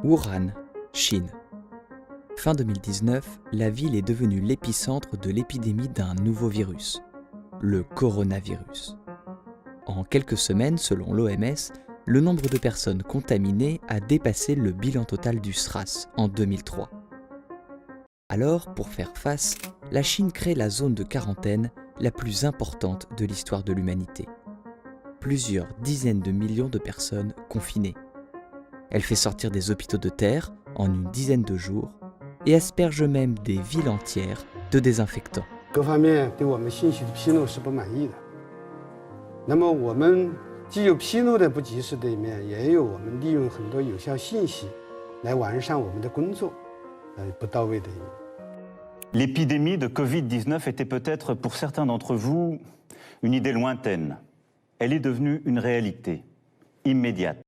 Wuhan, Chine. Fin 2019, la ville est devenue l'épicentre de l'épidémie d'un nouveau virus, le coronavirus. En quelques semaines, selon l'OMS, le nombre de personnes contaminées a dépassé le bilan total du SRAS en 2003. Alors, pour faire face, la Chine crée la zone de quarantaine la plus importante de l'histoire de l'humanité. Plusieurs dizaines de millions de personnes confinées. Elle fait sortir des hôpitaux de terre en une dizaine de jours et asperge même des villes entières de désinfectants. 各方面对我们信息的披露是不满意的。那么我们既有披露的不及时的一面，也有我们利用很多有效信息来完善我们的工作，不到位的一面。 L'épidémie de Covid-19 était peut-être pour certains d'entre vous une idée lointaine. Elle est devenue une réalité, immédiate.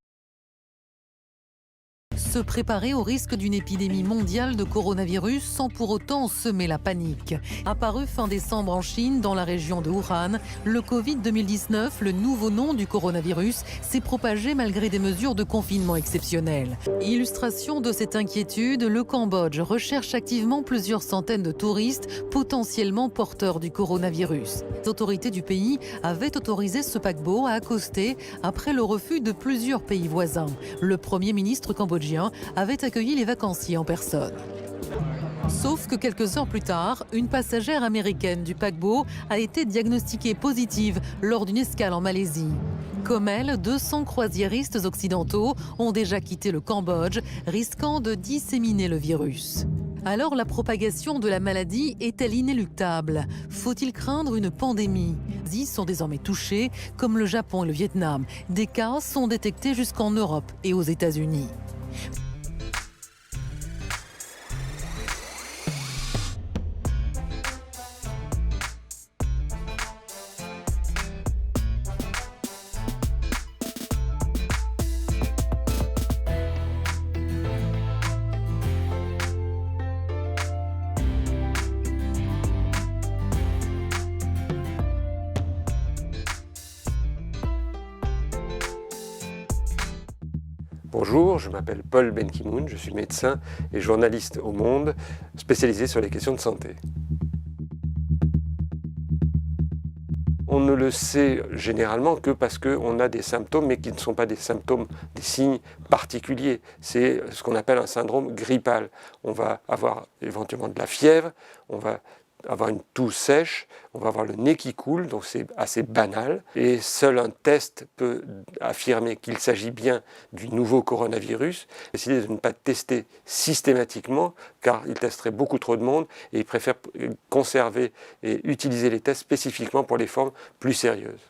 Se préparer au risque d'une épidémie mondiale de coronavirus sans pour autant semer la panique. Apparu fin décembre en Chine, dans la région de Wuhan, le Covid-2019, le nouveau nom du coronavirus, s'est propagé malgré des mesures de confinement exceptionnelles. Illustration de cette inquiétude, le Cambodge recherche activement plusieurs centaines de touristes potentiellement porteurs du coronavirus. Les autorités du pays avaient autorisé ce paquebot à accoster après le refus de plusieurs pays voisins. Le Premier ministre cambodgien avait accueilli les vacanciers en personne. Sauf que quelques heures plus tard, une passagère américaine du paquebot a été diagnostiquée positive lors d'une escale en Malaisie. Comme elle, 200 croisiéristes occidentaux ont déjà quitté le Cambodge, risquant de disséminer le virus. Alors la propagation de la maladie est-elle inéluctable? Faut-il craindre une pandémie? Les sont désormais touchés, comme le Japon et le Vietnam. Des cas sont détectés jusqu'en Europe et aux États-Unis. Bonjour, je m'appelle Paul Benkimoun, je suis médecin et journaliste au Monde, spécialisé sur les questions de santé. On ne le sait généralement que parce qu'on a des symptômes, mais qui ne sont pas des symptômes, des signes particuliers. C'est ce qu'on appelle un syndrome grippal. On va avoir éventuellement de la fièvre, on va avoir une toux sèche, on va avoir le nez qui coule, donc c'est assez banal. Et seul un test peut affirmer qu'il s'agit bien du nouveau coronavirus. Décider de ne pas tester systématiquement, car il testerait beaucoup trop de monde, et il préfère conserver et utiliser les tests spécifiquement pour les formes plus sérieuses.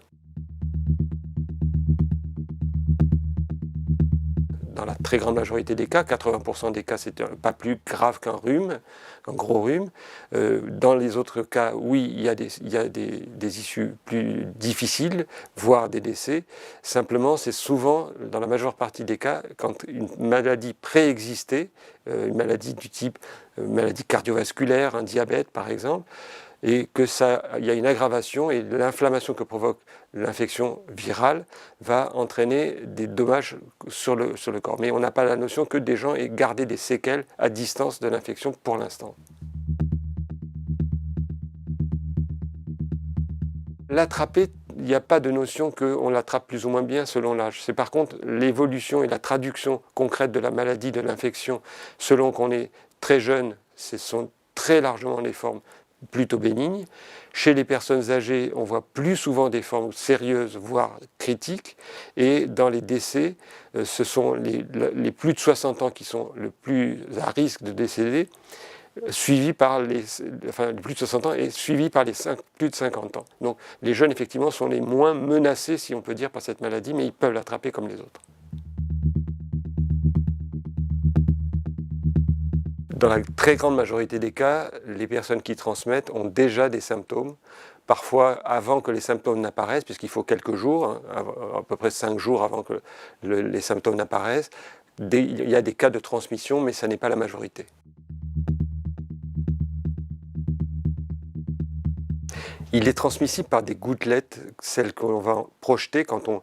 Dans la très grande majorité des cas, 80% des cas, c'est pas plus grave qu'un rhume, un gros rhume. Dans les autres cas, oui, il y a des issues plus difficiles, voire des décès. Simplement, c'est souvent, dans la majeure partie des cas, quand une maladie préexistait, une maladie du type maladie cardiovasculaire, un diabète par exemple, et qu'il y a une aggravation et l'inflammation que provoque l'infection virale va entraîner des dommages sur le corps. Mais on n'a pas la notion que des gens aient gardé des séquelles à distance de l'infection pour l'instant. L'attraper, il n'y a pas de notion qu'on l'attrape plus ou moins bien selon l'âge. C'est par contre l'évolution et la traduction concrète de la maladie, de l'infection, selon qu'on est très jeune, ce sont très largement les formes plutôt bénignes. Chez les personnes âgées, on voit plus souvent des formes sérieuses, voire critiques. Et dans les décès, ce sont les plus de 60 ans qui sont le plus à risque de décéder, suivis par les plus de 60 ans et suivis par les plus de 50 ans. Donc les jeunes, effectivement, sont les moins menacés, si on peut dire, par cette maladie, mais ils peuvent l'attraper comme les autres. Dans la très grande majorité des cas, les personnes qui transmettent ont déjà des symptômes, parfois avant que les symptômes n'apparaissent, puisqu'il faut quelques jours, à peu près 5 jours avant que les symptômes n'apparaissent. Il y a des cas de transmission, mais ça n'est pas la majorité. Il est transmissible par des gouttelettes, celles qu'on va projeter quand on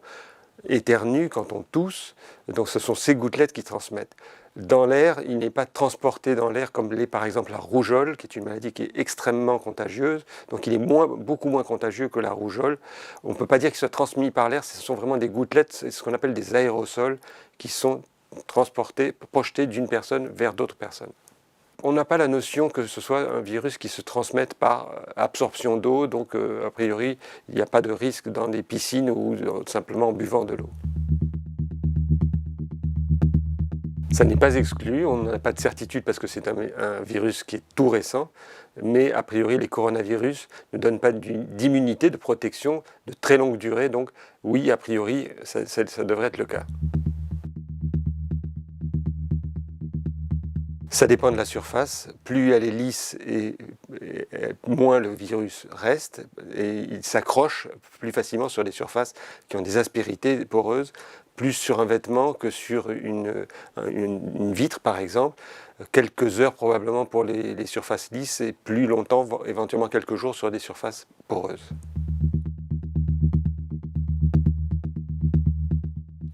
éternue, quand on tousse, donc ce sont ces gouttelettes qui transmettent. Dans l'air, il n'est pas transporté dans l'air comme l'est par exemple la rougeole, qui est une maladie qui est extrêmement contagieuse, donc il est beaucoup moins contagieux que la rougeole. On ne peut pas dire qu'il soit transmis par l'air, ce sont vraiment des gouttelettes, c'est ce qu'on appelle des aérosols, qui sont transportés, projetés d'une personne vers d'autres personnes. On n'a pas la notion que ce soit un virus qui se transmette par absorption d'eau, donc a priori, il n'y a pas de risque dans les piscines ou simplement en buvant de l'eau. Ça n'est pas exclu, on n'a pas de certitude parce que c'est un virus qui est tout récent, mais a priori les coronavirus ne donnent pas d'immunité, de protection de très longue durée, donc oui, a priori, ça devrait être le cas. Ça dépend de la surface, plus elle est lisse et moins le virus reste, et il s'accroche plus facilement sur des surfaces qui ont des aspérités poreuses, plus sur un vêtement que sur une vitre par exemple, quelques heures probablement pour les surfaces lisses et plus longtemps, éventuellement quelques jours sur des surfaces poreuses.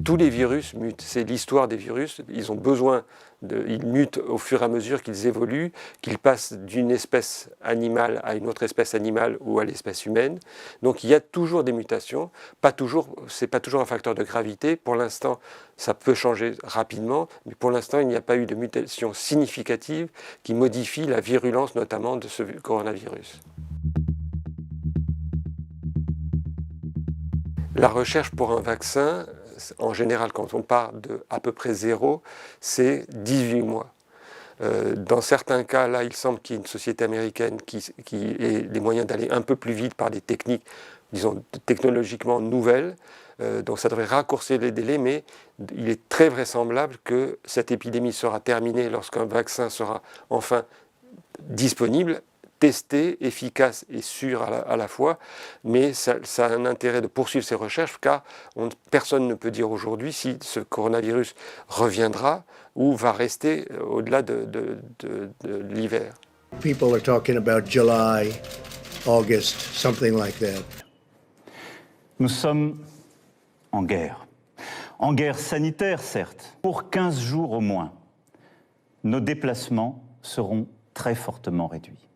Tous les virus mutent, c'est l'histoire des virus, ils mutent au fur et à mesure qu'ils évoluent, qu'ils passent d'une espèce animale à une autre espèce animale ou à l'espèce humaine. Donc il y a toujours des mutations, c'est pas toujours un facteur de gravité, pour l'instant ça peut changer rapidement, mais pour l'instant il n'y a pas eu de mutation significative qui modifie la virulence notamment de ce coronavirus. La recherche pour un vaccin, en général, quand on part de à peu près 0, c'est 18 mois. Dans certains cas, là, il semble qu'il y ait une société américaine qui ait les moyens d'aller un peu plus vite par des techniques, disons, technologiquement nouvelles. Donc ça devrait raccourcir les délais, mais il est très vraisemblable que cette épidémie sera terminée lorsqu'un vaccin sera enfin disponible, testé, efficace et sûr à la fois, mais ça a un intérêt de poursuivre ces recherches car personne ne peut dire aujourd'hui si ce coronavirus reviendra ou va rester au-delà de l'hiver. People are talking about July, August, something like that. Nous sommes en guerre. En guerre sanitaire, certes. Pour 15 jours au moins, nos déplacements seront très fortement réduits.